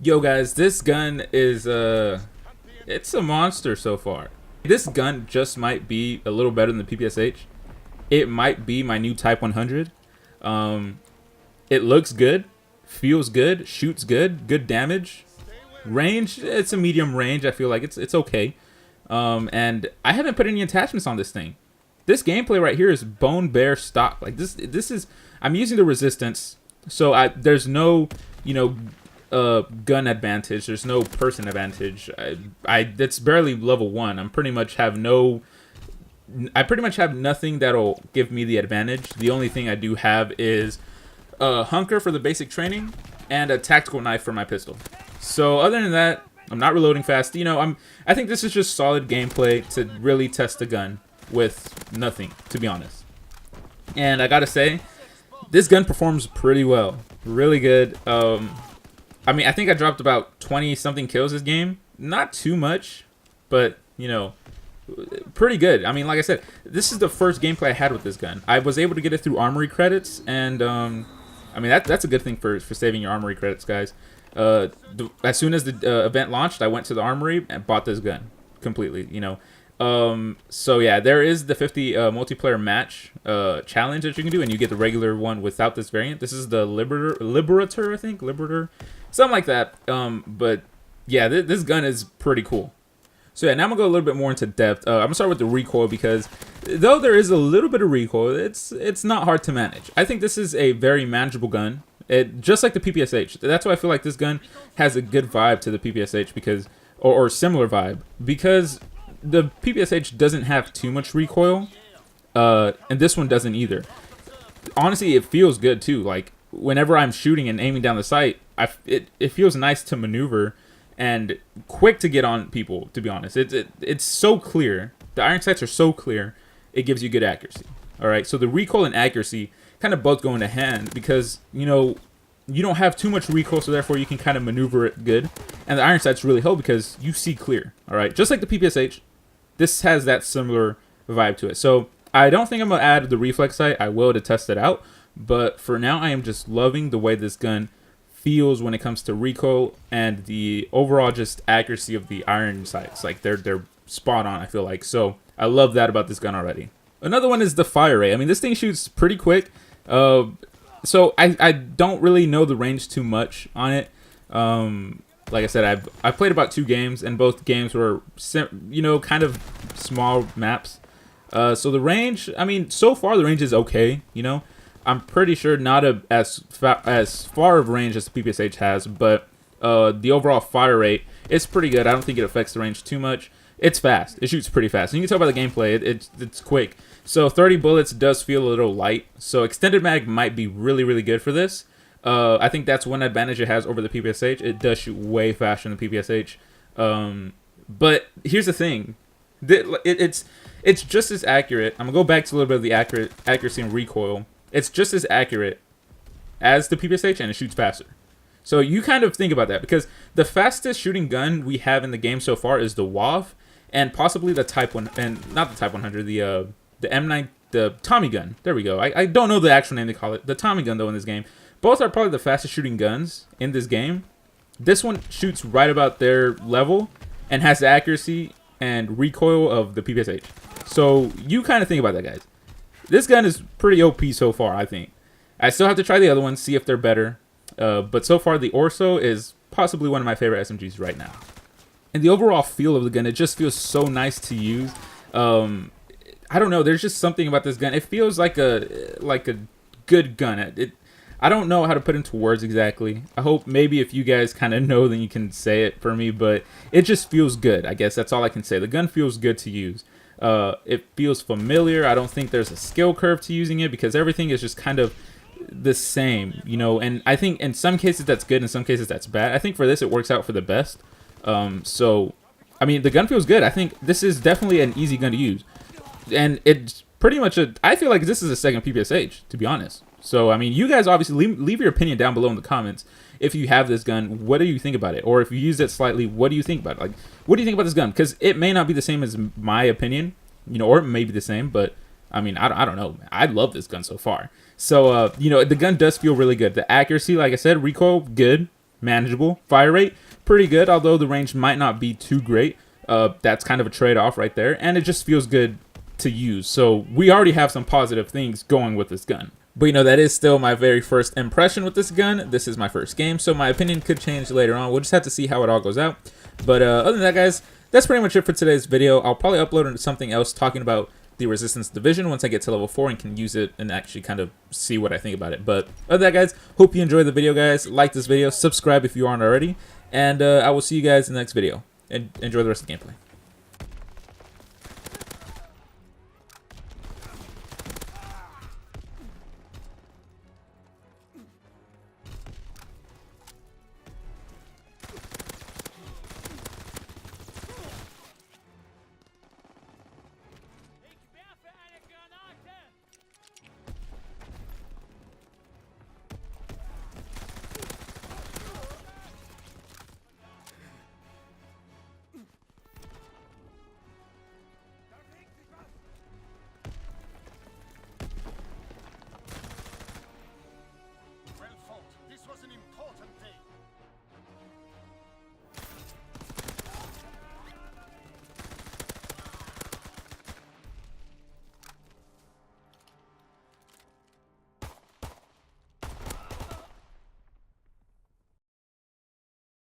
Yo guys, this gun is it's a monster so far. This gun just might be a little better than the PPSH. It might be my new Type 100. It looks good, feels good, shoots good, good damage. Range, it's a medium range. I feel like it's okay. And I haven't put any attachments on this thing. This gameplay right here is bone bare stock. Like this is I'm using the resistance, so there's no, you know, gun advantage. There's no person advantage. I that's barely level 1. I pretty much have nothing that'll give me the advantage. The only thing I do have is a hunker for the basic training and a tactical knife for my pistol. So other than that, I'm not reloading fast. You know, I think this is just solid gameplay to really test the gun with nothing, to be honest. And I gotta say, this gun performs pretty well, really good. I mean, I think I dropped about 20 something kills this game. Not too much, but you know, pretty good. I mean, like I said, this is the first gameplay I had with this gun. I was able to get it through armory credits, and I mean that's a good thing for saving your armory credits, guys. As soon as the event launched, I went to the armory and bought this gun completely. You know, so yeah, there is the 50 multiplayer match challenge that you can do, and you get the regular one without this variant. This is the Liberator, I think, Liberator, something like that. But yeah, this gun is pretty cool. So yeah, now I'm gonna go a little bit more into depth. I'm gonna start with the recoil because though there is a little bit of recoil, it's not hard to manage. I think this is a very manageable gun. Just like the PPSH. That's why I feel like this gun has a good vibe to the PPSH because, or similar vibe, because the PPSH doesn't have too much recoil, and this one doesn't either. Honestly, it feels good too. Like whenever I'm shooting and aiming down the sight, it feels nice to maneuver and quick to get on people. To be honest, it's so clear. The iron sights are so clear. It gives you good accuracy. All right, so the recoil and accuracy kind of both go into hand because, you know, you don't have too much recoil, so therefore you can kind of maneuver it good. And the iron sights really help because you see clear. All right, just like the PPSH, this has that similar vibe to it. So I don't think I'm gonna add the reflex sight. I will to test it out, but for now I am just loving the way this gun feels when it comes to recoil and the overall just accuracy of the iron sights. Like they're spot on, I feel like. So I love that about this gun already. Another one is the fire rate. I mean, this thing shoots pretty quick. So I don't really know the range too much on it. Like I said, I've played about 2 games, and both games were, you know, kind of small maps. So the range, I mean, so far the range is okay. You know, I'm pretty sure not as far of range as the PPSH has, but the overall fire rate is pretty good. I don't think it affects the range too much. It's fast. It shoots pretty fast. And you can tell by the gameplay, it's quick. So 30 bullets does feel a little light. So extended mag might be really, really good for this. I think that's one advantage it has over the PPSH. It does shoot way faster than the PPSH. But here's the thing. It's just as accurate. I'm going to go back to a little bit of the accuracy and recoil. It's just as accurate as the PPSH, and it shoots faster. So you kind of think about that because the fastest shooting gun we have in the game so far is the WAV and possibly the Type 1, and not the Type 100, the M9, the Tommy gun. There we go. I don't know the actual name they call it. The Tommy gun, though, in this game. Both are probably the fastest shooting guns in this game. This one shoots right about their level and has the accuracy and recoil of the PPSH. So you kind of think about that, guys. This gun is pretty OP so far, I think. I still have to try the other ones, see if they're better. But so far, the Orso is possibly one of my favorite SMGs right now. And the overall feel of the gun, it just feels so nice to use. I don't know. There's just something about this gun. It feels like a good gun. I don't know how to put it into words exactly. I hope maybe if you guys kind of know, then you can say it for me. But it just feels good. I guess that's all I can say. The gun feels good to use. It feels familiar. I don't think there's a skill curve to using it because everything is just kind of the same, you know. And I think in some cases that's good, in some cases that's bad. I think for this it works out for the best. So I mean, the gun feels good. I think this is definitely an easy gun to use, and it's pretty much I feel like this is a second PPSH, to be honest. So I mean, you guys obviously leave your opinion down below in the comments. If you have this gun, what do you think about it? Or if you used it slightly, what do you think about it? Like, what do you think about this gun? Because it may not be the same as my opinion, you know, or it may be the same, but I mean, I don't know. I love this gun so far. So, you know, the gun does feel really good. The accuracy, like I said, recoil, good. manageable. Fire rate, pretty good, although the range might not be too great. That's kind of a trade-off right there, and it just feels good to use. So we already have some positive things going with this gun. But you know, that is still my very first impression with this gun. This is my first game, so my opinion could change later on. We'll just have to see how it all goes out. But other than that, guys, that's pretty much it for today's video. I'll probably upload into something else talking about the Resistance Division once I get to level 4 and can use it and actually kind of see what I think about it. But other than that, guys, hope you enjoyed the video, guys. Like this video, subscribe if you aren't already, and I will see you guys in the next video. And enjoy the rest of the gameplay.